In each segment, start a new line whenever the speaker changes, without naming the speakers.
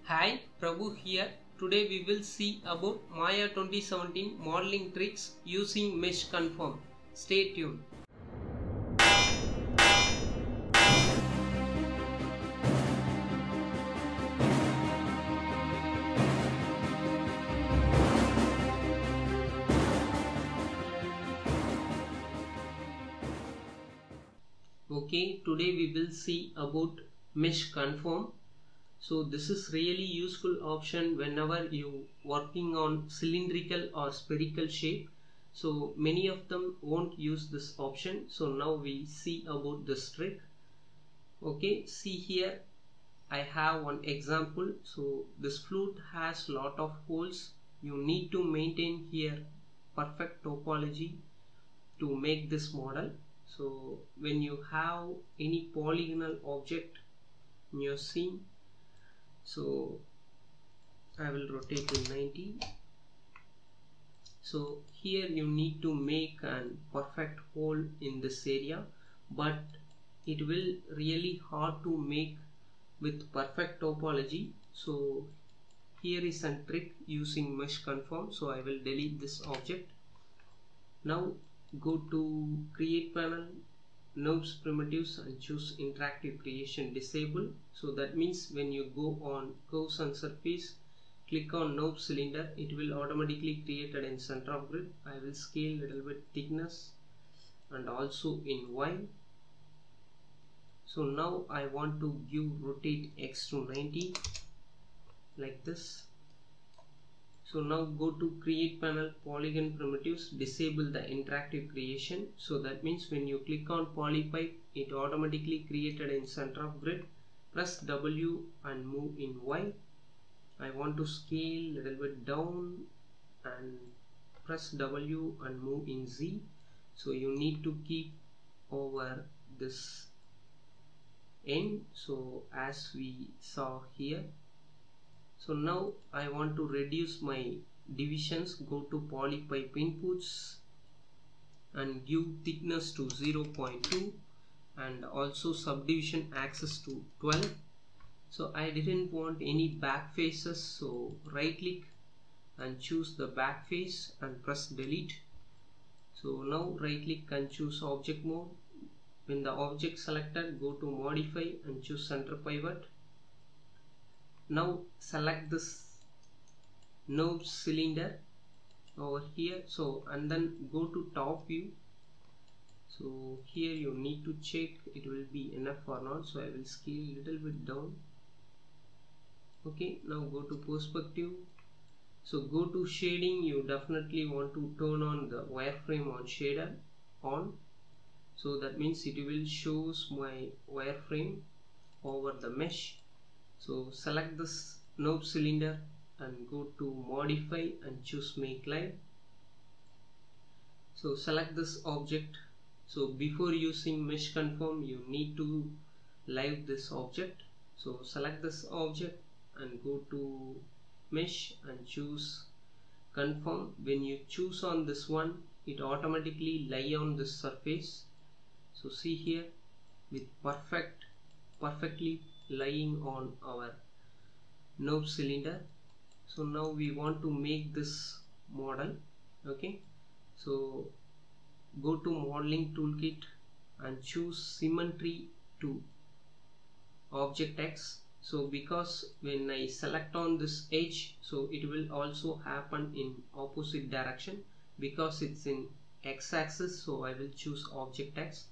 Hi, Prabhu here. Today we will see about Maya 2017 modeling tricks using MESH Conform. Stay tuned. Okay, today we will see about MESH Conform. So this is really useful option whenever you working on cylindrical or spherical shape. So many of them won't use this option. So now we see about this trick. Okay, see here I have one example. So this flute has lot of holes. You need to maintain here perfect topology to make this model. So when you have any polygonal object in your scene, so I will rotate to 90. So here you need to make a perfect hole in this area, but it will really hard to make with perfect topology. So here is a trick using MESH Conform. So I will delete this object. Now go to create panel, knobs primitives, and choose interactive creation disable. So that means when you go on curves and surface, click on knob cylinder, it will automatically create it in center of grid. I will scale little bit thickness and also in Y. So now I want to give rotate X to 90 like this. So now go to create panel, polygon primitives, disable the interactive creation. So that means when you click on polypipe, it automatically created in center of grid. Press W and move in Y. I want to scale little bit down and press W and move in Z. So you need to keep over this end. So as we saw here. So now I want to reduce my divisions. Go to polypipe inputs and give thickness to 0.2 and also subdivision axis to 12. So I didn't want any back faces, so right click and choose the back face and press delete. So now right click and choose object mode. When the object selected, go to modify and choose center pivot. Now select this knob cylinder over here, so and then go to top view. So here you need to check it will be enough or not, so I will scale little bit down. Okay, now go to perspective. So go to shading, you definitely want to turn on the wireframe on shader on. So that means it will shows my wireframe over the mesh. So select this knob cylinder and go to modify and choose make live. So select this object. So before using MESH Conform, you need to live this object. So select this object and go to mesh and choose conform. When you choose on this one, it automatically lie on this surface. So see here with perfectly lying on our knob cylinder. So now we want to make this model. Okay, so go to modeling toolkit and choose Symmetry To Object X. So because when I select on this edge, so it will also happen in opposite direction because it's in X axis. So I will choose Object X.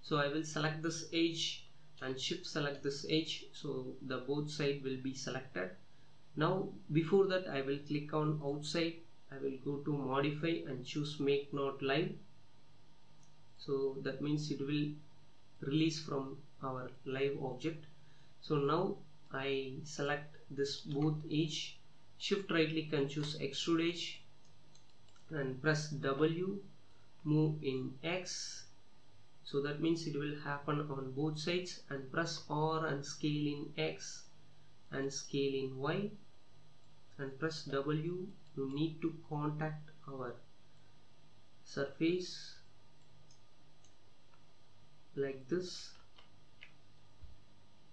So I will select this edge and shift select this edge, so the both side will be selected. Now before that I will click on outside. I will go to modify and choose make not live. So that means it will release from our live object. So now I select this both edge, shift right click and choose extrude edge and press W, move in X. So that means it will happen on both sides, and press R and scale in X and scale in Y and press W. You need to contact our surface like this.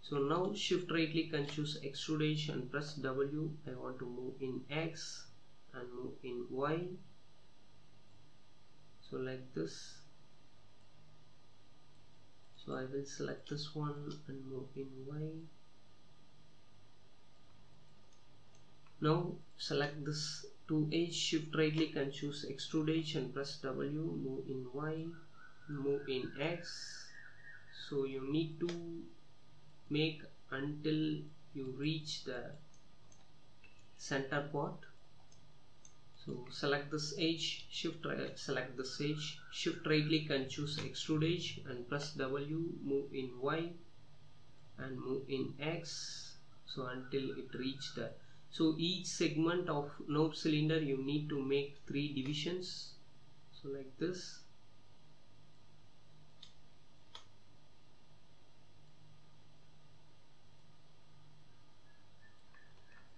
So now shift right click and choose extrude edge and press W. I want to move in X and move in Y. So like this. So I will select this one and move in Y. Now select this two edge, shift right click and choose extrude edge and press W, move in Y, move in X. So you need to make until you reach the center part. So select this edge, select this edge, shift right click and choose extrude edge and press W, move in Y and move in X. So until it reach the, so each segment of knob cylinder you need to make 3 divisions. So like this.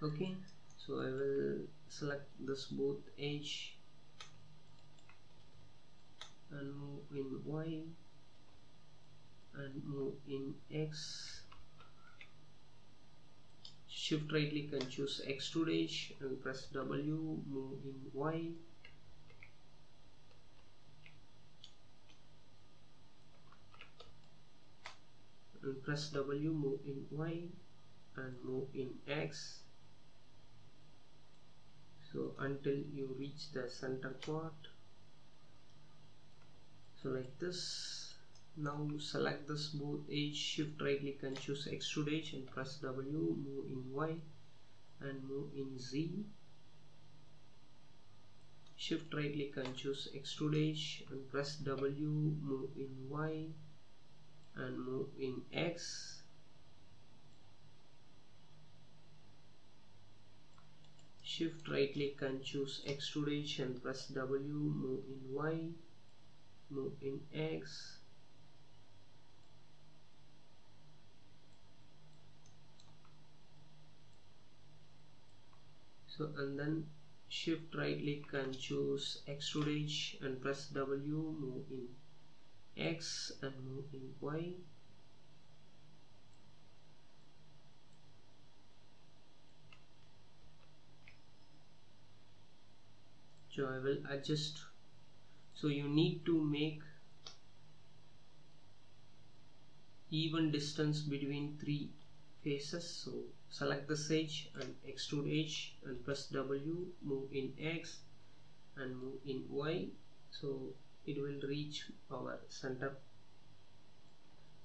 Okay, so I will select this both edge and move in Y and move in X. Shift right click and choose extrude edge and press W, move in Y and press W, move in Y and move in X. So until you reach the center part. So like this. Now select this both edge, shift right click and choose extrude edge and press W, move in Y and move in Z. Shift right click and choose extrude edge and press W, move in Y and move in X. Shift right click and choose extrude edge and press W, move in Y, move in X. So and then shift right click and choose extrude edge and press W, move in X and move in Y. So I will adjust. So you need to make even distance between 3 faces. So select this edge and extrude edge and press W, move in X and move in Y. So it will reach our center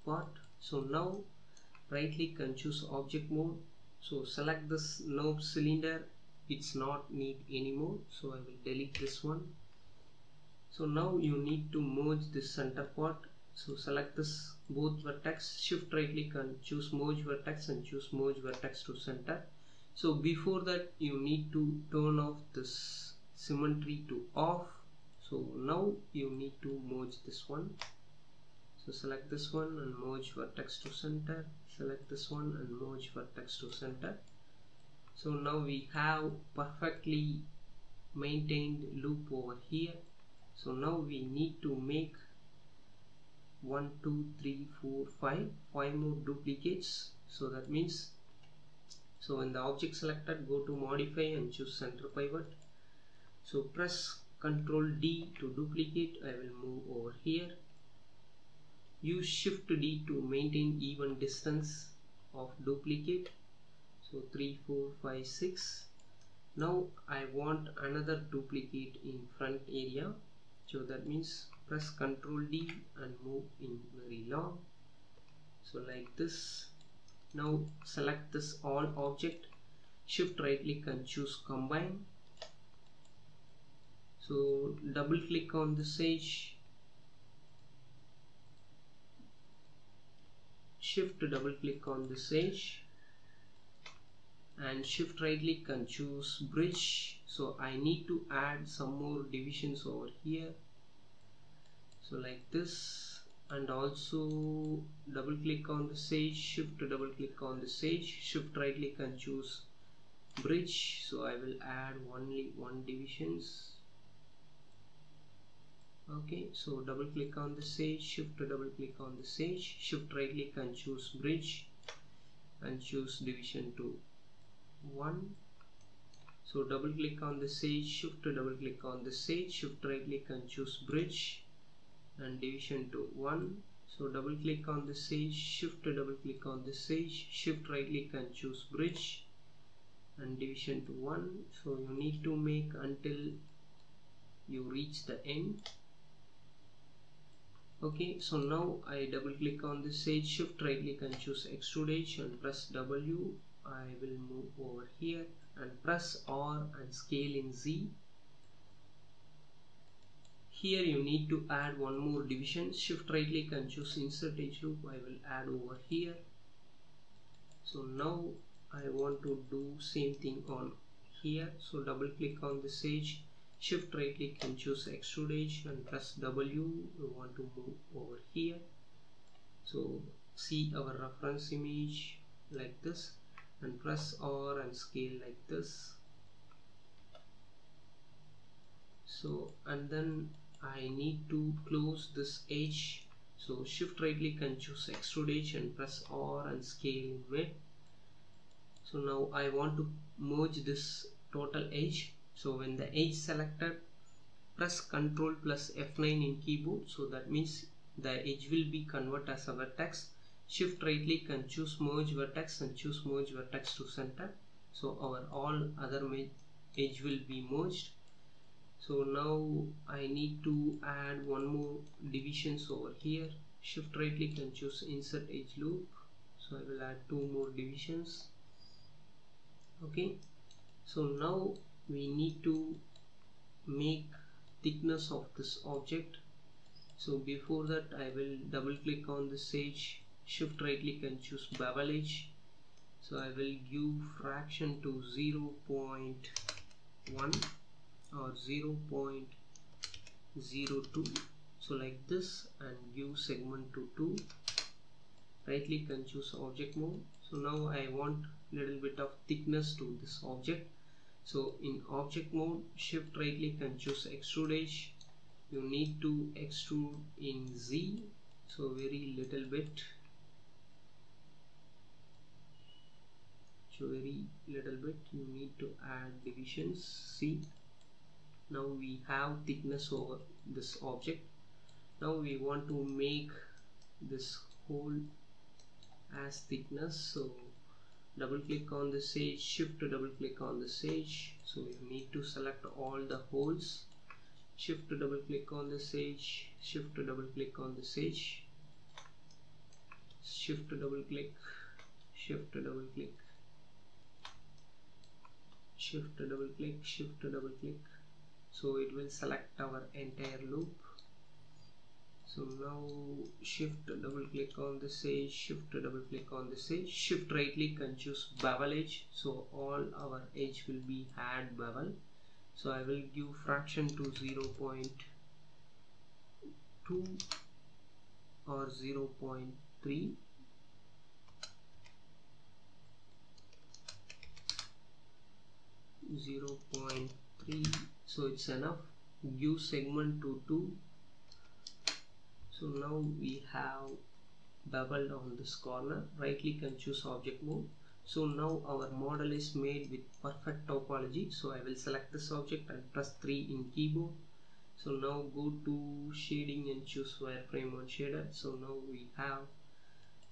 part. So now right click and choose object mode. So select this knob cylinder, it's not need anymore, so I will delete this one. So now you need to merge this center part. So select this both vertex, shift right click and choose merge vertex and choose merge vertex to center. So before that you need to turn off this symmetry to off. So now you need to merge this one. So select this one and merge vertex to center, select this one and merge vertex to center. So now we have perfectly maintained loop over here. So now we need to make 1, 2, 3, 4, 5 more duplicates. So that means, so in the object selector, go to modify and choose center pivot. So press Ctrl D to duplicate. I will move over here. Use Shift D to maintain even distance of duplicate. So 3, 4, 5, 6. Now I want another duplicate in front area. So that means press Ctrl D and move in very long. So like this. Now select this all object, shift right click and choose combine. So double click on this edge, shift double click on this edge and shift right click and choose bridge. So I need to add some more divisions over here. So like this, and also double click on this edge, shift double click on this edge, shift right click and choose bridge. So I will add only 1 divisions. Okay, so double click on this edge, shift double click on this edge, shift right click and choose bridge. and choose division to 1. So double click on this edge, shift to double click on this edge, shift right click and choose bridge and division to 1. So double click on this edge, shift to double click on this edge, shift right click and choose bridge and division to 1. So you need to make until you reach the end. Okay, so now I double click on this edge, shift right click and choose extrude edge and press W. I will move over here and press R and scale in Z. Here you need to add one more division, shift right click and choose insert edge loop. I will add over here. So now I want to do same thing on here. So double click on this edge, shift right click and choose extrude edge and press W. We want to move over here. So see our reference image like this and press R and scale like this. So and then I need to close this edge. So shift right click and choose extrude edge and press R and scale in mid. So now I want to merge this total edge. So when the edge selected, press Ctrl plus F9 in keyboard. So that means the edge will be converted as a vertex. Shift right click and choose merge vertex and choose merge vertex to center. So our all other edge will be merged. So now I need to add one more divisions over here. Shift right click and choose insert edge loop. So I will add 2 more divisions. Okay, so now we need to make thickness of this object. So before that I will double click on this edge, shift right click and choose bevel edge. So I will give fraction to 0.1 or 0.02, so like this, and give segment to 2. Right click and choose object mode. So now I want little bit of thickness to this object. So in object mode, shift right click and choose extrude edge. You need to extrude in Z, so very little bit. So very little bit you need to add divisions. See, now we have thickness over this object. Now we want to make this whole as thickness. So double click on this edge, shift to double click on this edge. So you need to select all the holes. Shift to double click on this edge, shift to double click on this edge, shift to double click, shift to double click, shift to double click, shift to double click. So it will select our entire loop. So now shift to double click on this edge, shift to double click on this edge, shift right click and choose bevel edge. So all our edge will be had bevel. So I will give fraction to 0.2 or 0.3. So it's enough. Give segment to 2. So now we have beveled on this corner. Right click and choose object mode. So now our model is made with perfect topology. So I will select this object and press 3 in keyboard. So now go to shading and choose wireframe on shader. So now we have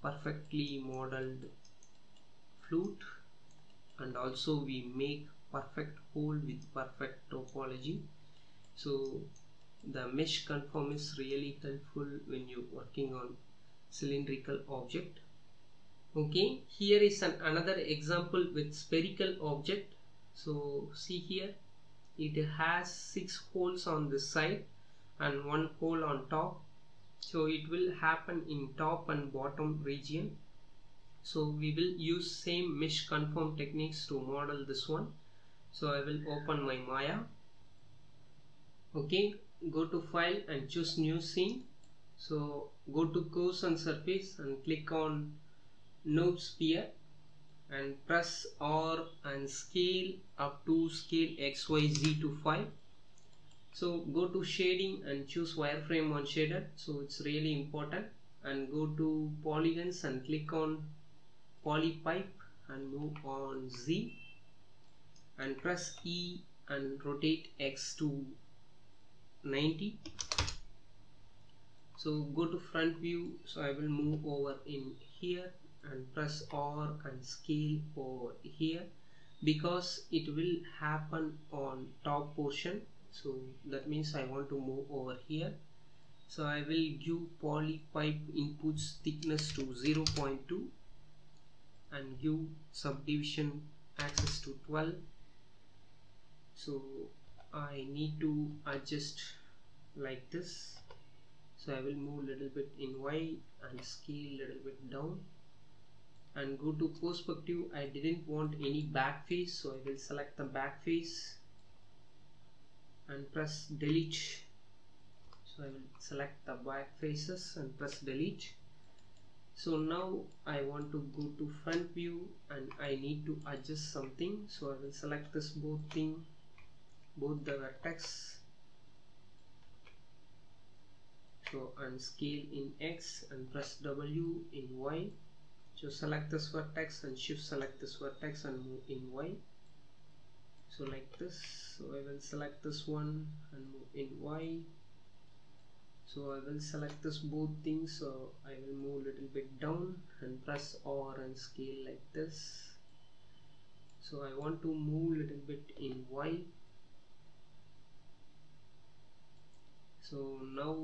perfectly modeled flute, and also we make perfect hole with perfect topology. So the mesh conform is really helpful when you're working on cylindrical object. Okay, here is another example with spherical object. So see here, it has 6 holes on this side and 1 hole on top. So it will happen in top and bottom region. So we will use same mesh conform techniques to model this one. So I will open my Maya. Okay, go to file and choose new scene. So go to curves and surface and click on node sphere and press R and scale up to scale XYZ to 5. So go to shading and choose wireframe on shader. So it's really important, and go to polygons and click on polypipe and move on Z and press E and rotate X to 90. So go to front view, so I will move over in here and press R and scale over here because it will happen on top portion, so that means I want to move over here. So I will give polypipe inputs thickness to 0.2 and give subdivision axis to 12. So I need to adjust like this. So I will move a little bit in Y and scale a little bit down and go to perspective. I didn't want any back face, so I will select the back face and press delete. So I will select the back faces and press delete. So now I want to go to front view and I need to adjust something, so I will select this both the vertex, so and scale in X and press W in Y. So select this vertex and shift select this vertex and move in Y, so like this. So I will select this one and move in Y. So I will select this both things, so I will move a little bit down and press R and scale like this. So I want to move a little bit in Y. So now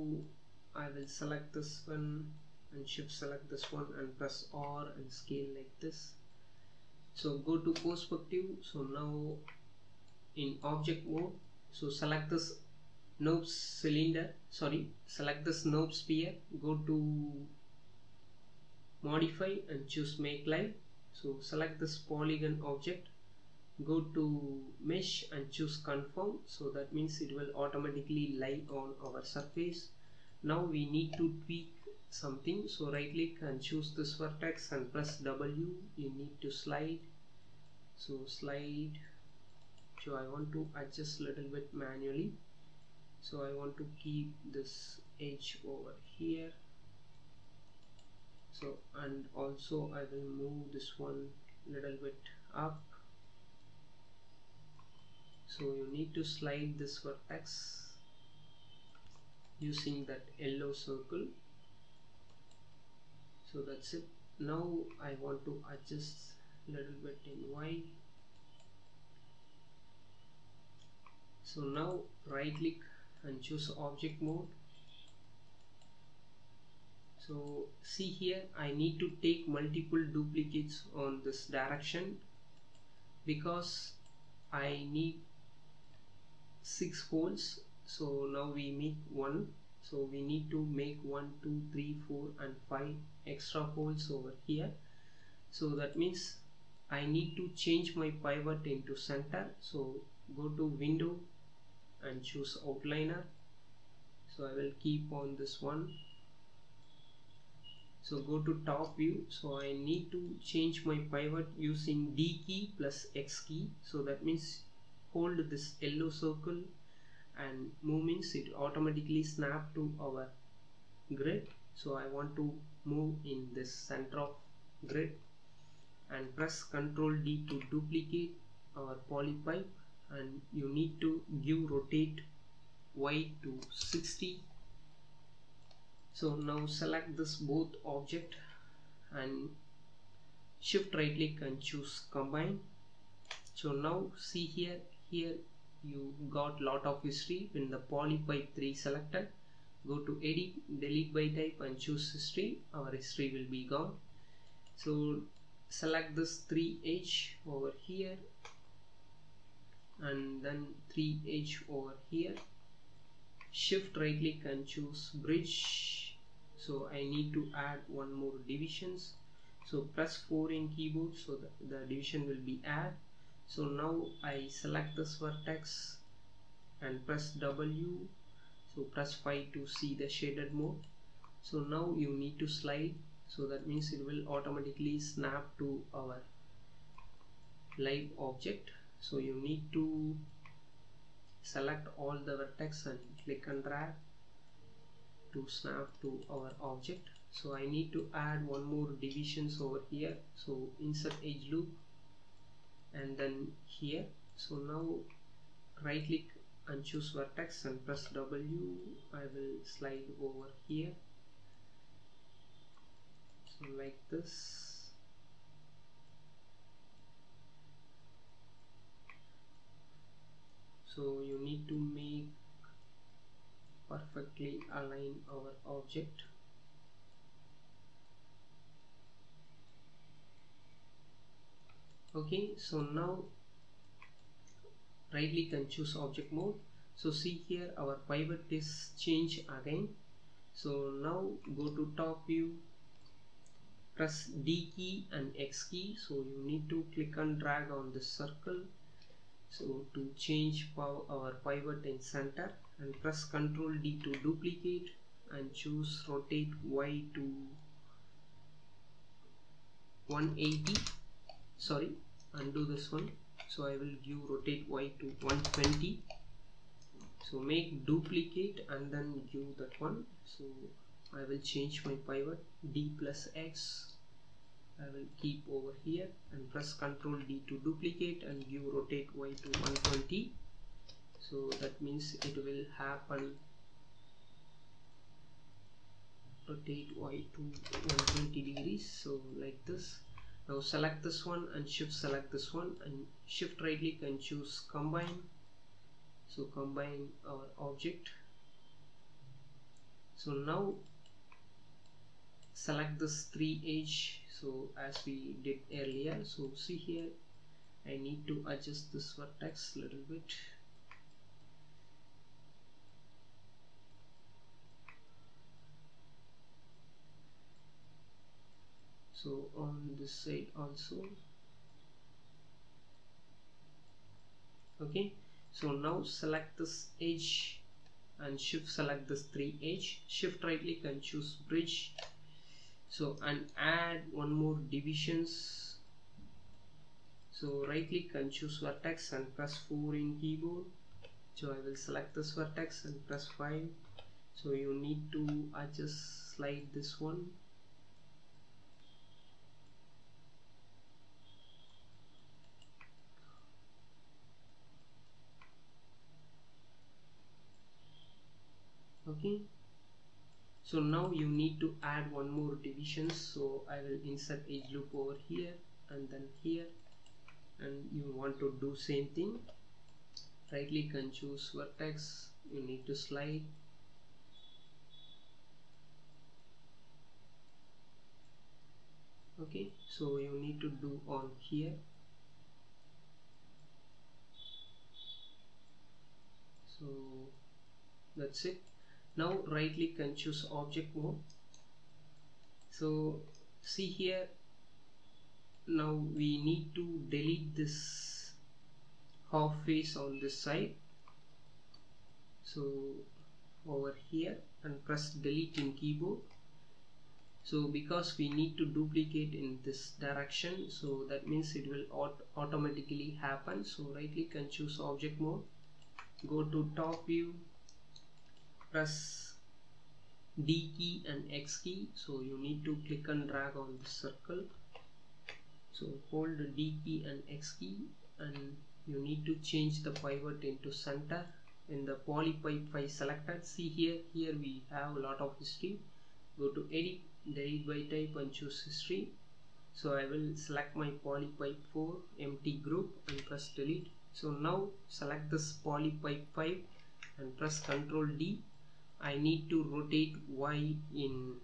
I will select this one and shift select this one and press R and scale like this. So go to perspective. So now in object mode, so select this knob cylinder, select this knob sphere, go to modify and choose make live. So select this polygon object, go to mesh and choose conform, so that means it will automatically lie on our surface. Now we need to tweak something, so right click and choose this vertex and press W. You need to slide, so slide. So I want to adjust a little bit manually, so I want to keep this edge over here. So and also I will move this one little bit up. So you need to slide this vertex using that yellow circle. So that's it. Now I want to adjust a little bit in Y. So now right click and choose object mode. So see here, I need to take multiple duplicates on this direction because I need 6 holes. So now we make 1, so we need to make 1, 2, 3, 4 and 5 extra holes over here. So that means I need to change my pivot into center. So go to window and choose outliner. So I will keep on this one. So go to top view. So I need to change my pivot using D key plus X key. So that means hold this yellow circle and move means it automatically snap to our grid. So I want to move in this center of grid and press Ctrl D to duplicate our polypipe, and you need to give rotate Y to 60. So now select this both object and shift right click and choose combine. So now see here you got lot of history when the polypipe 3 selected. Go to edit, delete by type and choose history. Our history will be gone. So select this 3H over here and then 3H over here. Shift right click and choose bridge. So I need to add one more divisions. So press 4 in keyboard so that the division will be add. So now I select this vertex and press W. So press 5 to see the shaded mode. So now you need to slide, so that means it will automatically snap to our live object. So you need to select all the vertex and click and drag to snap to our object. so I need to add one more divisions over here. So insert edge loop and then here. So now right click and choose vertex and press W. I will slide over here, so like this. So you need to make perfectly align our object. Okay, so now right click and choose object mode. So see here our pivot is changed again. So now go to top view, press D key and X key. So you need to click and drag on this circle, so to change our pivot in center, and press Ctrl D to duplicate and choose rotate Y to 180. Sorry, undo this one. So I will give rotate Y to 120. So make duplicate and then give that one. So I will change my pivot, D plus X I will keep over here, and press Ctrl D to duplicate and give rotate Y to 120. So that means it will happen rotate Y to 120 degrees. So like this. Now select this one and shift select this one and shift right click and choose combine. So combine our object. So now select this 3 edge, so as we did earlier. So see here I need to adjust this vertex a little bit. So on this side also. Okay, so now select this edge and shift select this 3 edge, shift right click and choose bridge. So and add one more divisions. So right click and choose vertex and press 4 in keyboard. So I will select this vertex and press 5. So you need to adjust slide this one. Okay, so now you need to add one more division. So I will insert edge loop over here and then here, and you want to do same thing. Right click and choose vertex. You need to slide. Okay, so you need to do on here. So that's it. Now right click and choose object mode. So see here, now we need to delete this half face on this side. So over here and press delete in keyboard. So because we need to duplicate in this direction, so that means it will automatically happen. So right click and choose object mode, go to top view, press D key and X key. So you need to click and drag on the circle. So hold the D key and X key, and you need to change the pivot into center. In the polypipe 5 selected, see here we have a lot of history. Go to edit, delete by type and choose history. So I will select my polypipe 4 empty group and press delete. So now select this polypipe 5 and press Ctrl D. I need to rotate Y in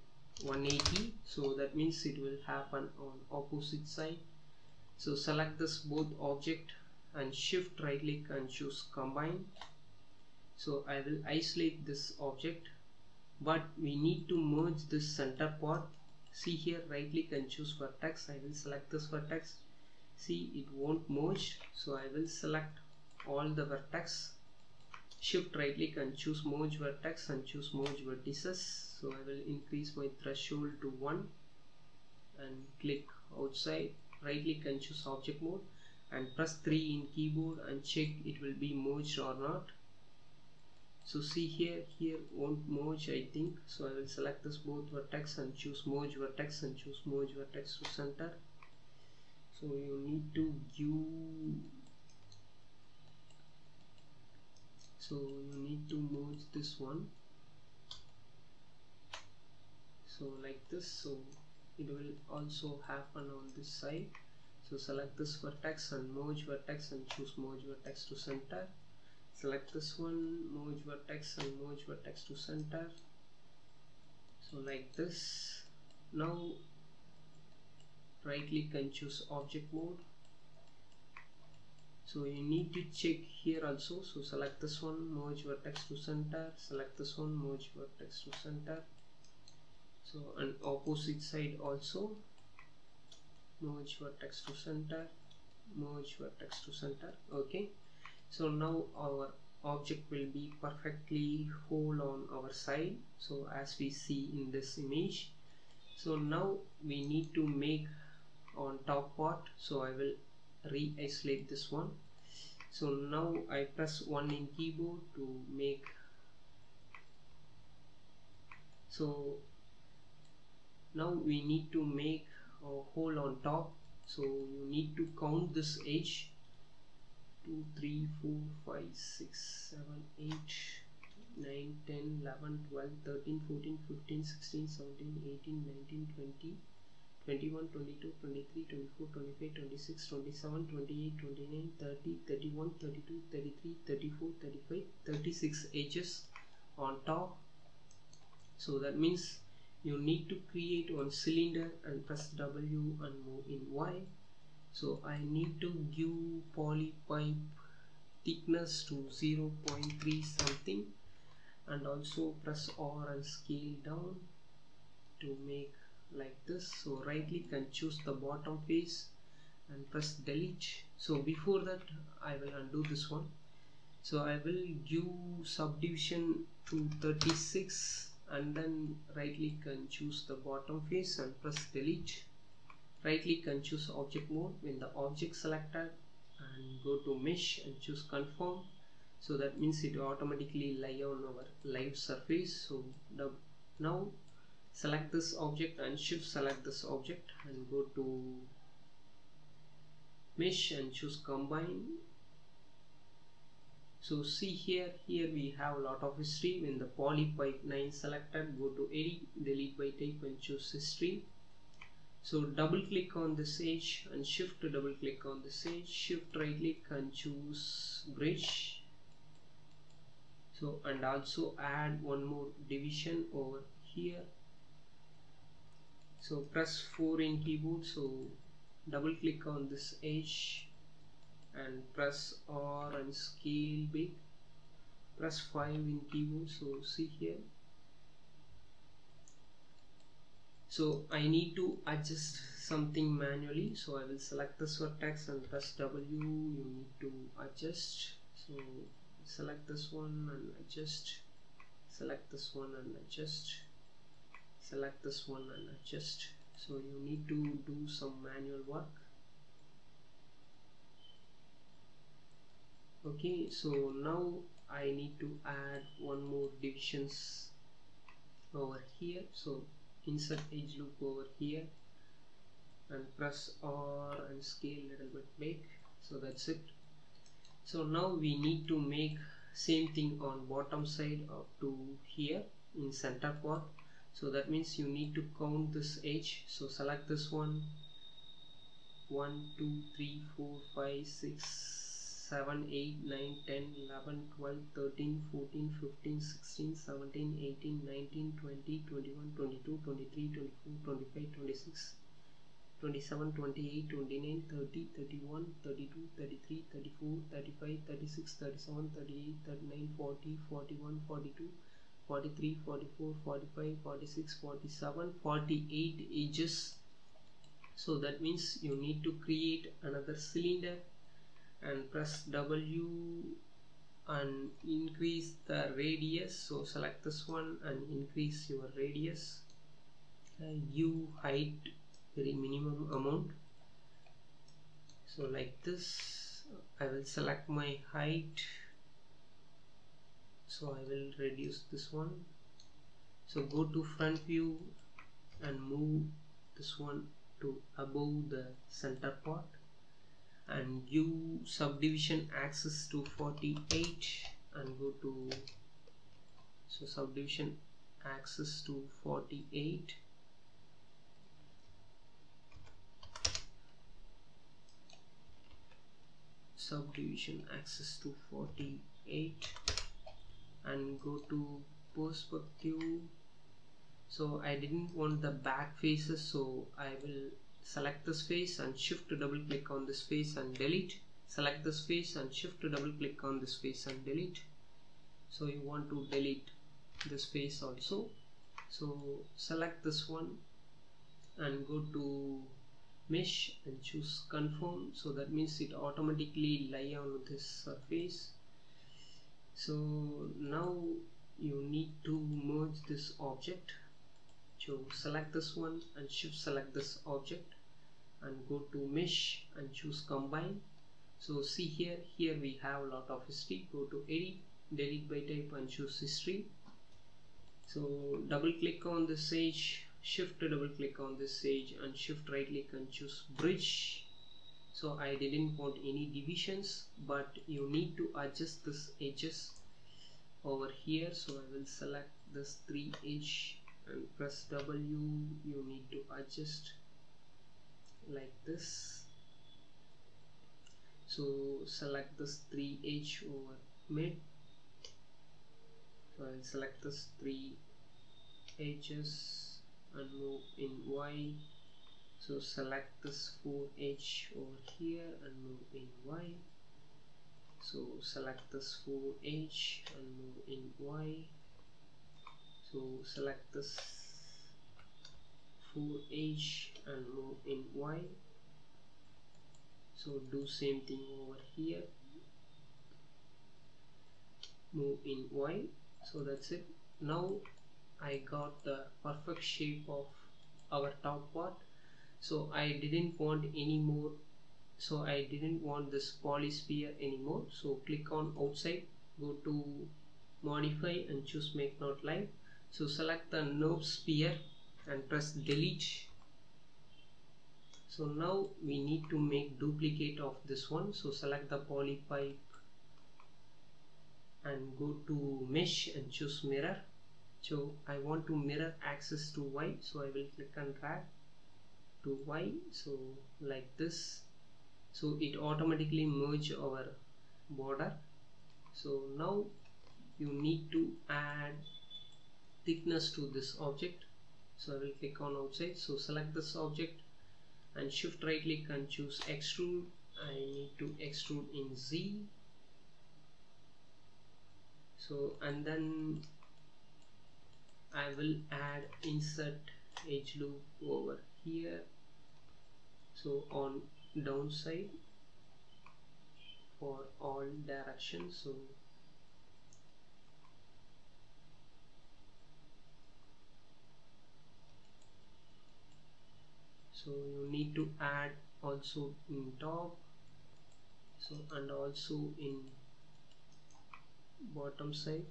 180, so that means it will happen on opposite side. So select this both object and shift right click and choose combine. So I will isolate this object, but we need to merge this center part. See here, right click and choose vertex. I will select this vertex. See, it won't merge, so I will select all the vertex, shift right click and choose merge vertex and choose merge vertices. So I will increase my threshold to 1 and click outside, right click and choose object mode and press 3 in keyboard and check it will be merged or not. So see here won't merge, I think. So I will select this both vertex and choose merge vertex and choose merge vertex to center. So you need to merge this one. So like this, so it will also happen on this side. So select this vertex and merge vertex and choose merge vertex to center. Select this one, merge vertex and merge vertex to center. So like this. Now right click and choose object mode. So you need to check here also. So select this one, merge vertex to center. Select this one, merge vertex to center. So on opposite side also, merge vertex to center, merge vertex to center. Okay, so now our object will be perfectly whole on our side, so as we see in this image. So now we need to make on top part, so I will re-isolate this one. So now I press 1 in keyboard to make. So now we need to make a hole on top, so you need to count this edge. 2, 3, 4, 5, 6, 7, 8, 9, 10, 11, 12, 13, 14, 15, 16, 17, 18, 19, 20, 21, 22, 23, 24, 25, 26, 27, 28, 29, 30, 31, 32, 33, 34, 35, 36 edges on top. So that means you need to create one cylinder and press W and move in Y. So I need to give poly pipe thickness to 0.3 something, and also press R and scale down to make like this. So right click and choose the bottom face and press delete. So before that I will undo this one. So I will give subdivision to 36 and then right click and choose the bottom face and press delete. Right click and choose object mode when the object selected, and go to mesh and choose conform. So that means it automatically lie on our live surface. So now select this object and shift select this object and go to mesh and choose combine. So see here we have a lot of history. When the poly pipe 9 selected, go to edit, delete by type and choose history. So double click on this edge and shift to double click on this edge, shift right click and choose bridge. So and also add one more division over here. So press 4 in keyboard, so double click on this edge and press R and scale big. Press 5 in keyboard. So see here. So I need to adjust something manually. So I will select this vertex and press W. You need to adjust. So select this one and adjust. Select this one and adjust. Select this one and adjust. So you need to do some manual work. Okay, so now I need to add one more divisions over here. So insert edge loop over here and press R and scale a little bit big. So that's it. So now we need to make same thing on bottom side up to here in center part. So that means you need to count this edge. So select this one, 1, 2, 3, 4, 5, 6, 7, 8, 9, 10, 11, 12, 13, 14, 15, 16, 17, 18, 19, 20, 21, 22, 23, 24, 25, 26, 27, 28, 29, 30, 31, 32, 33, 34, 35, 36, 37, 38, 39, 40, 41, 42, 43, 44, 45, 46, 47, 48 edges. So that means you need to create another cylinder and press W and increase the radius. So select this one and increase your radius and give height very minimum amount. So like this I will select my height. so I will reduce this one. So go to front view and move this one to above the center part and give subdivision axis to 48 and go to subdivision axis to 48. Subdivision axis to 48 and go to perspective. So I didn't want the back faces, so I will select this face and shift to double click on this face and delete. Select this face and shift to double click on this face and delete. So you want to delete this face also, so select this one and go to mesh and choose conform. So that means it automatically lie on this surface. So now you need to merge this object. So select this one and shift select this object and go to mesh and choose combine. So see here we have a lot of history. Go to edit, delete by type and choose history. So double click on this edge, shift to double click on this edge and shift right click and choose bridge. So I didn't want any divisions, but you need to adjust this edges over here. So I will select this 3 edge and press W. You need to adjust like this. So select this 3 edge over mid. So I'll select this 3 edges and move in Y. So select this 4 edge over here and move in Y. So select this 4 edge and move in Y. So select this 4 edge and move in Y. So do same thing over here, move in Y. So that's it. Now I got the perfect shape of our top part. So I didn't want any more, so I didn't want this polysphere anymore. So click on outside, go to modify and choose make not live. So select the nerve sphere and press delete. So now we need to make duplicate of this one. So select the poly pipe and go to mesh and choose mirror. So I want to mirror axis to Y, so I will click and drag to Y, so like this. So it automatically merge our border. So now you need to add thickness to this object. So I will click on outside. So select this object and shift right click and choose extrude. I need to extrude in Z. So and then I will add insert edge loop over here. So on downside for all directions. So you need to add also in top, so and also in bottom side.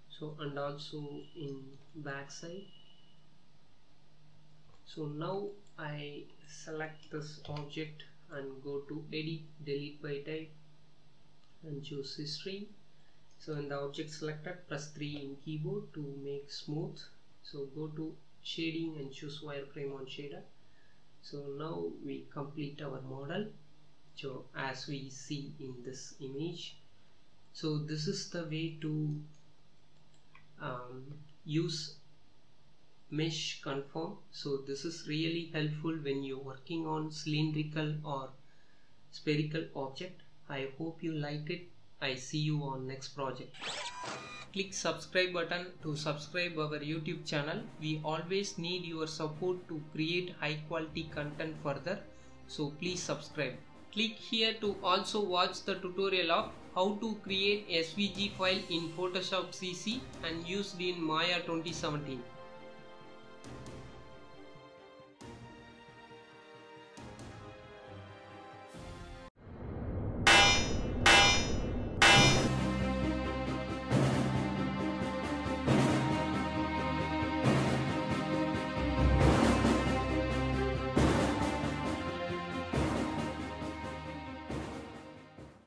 So and also in back side. So now I select this object and go to edit, delete by type and choose history. So in the object selected, press 3 in keyboard to make smooth. So go to shading and choose wireframe on shader. So now we complete our model. So as we see in this image, so this is the way to use mesh conform. So this is really helpful when you're working on cylindrical or spherical object. I hope you liked it. I see you on next project. Click subscribe button to subscribe our YouTube channel. We always need your support to create high quality content further. So please subscribe. Click here to also watch the tutorial of how to create SVG file in Photoshop CC and used in Maya 2017.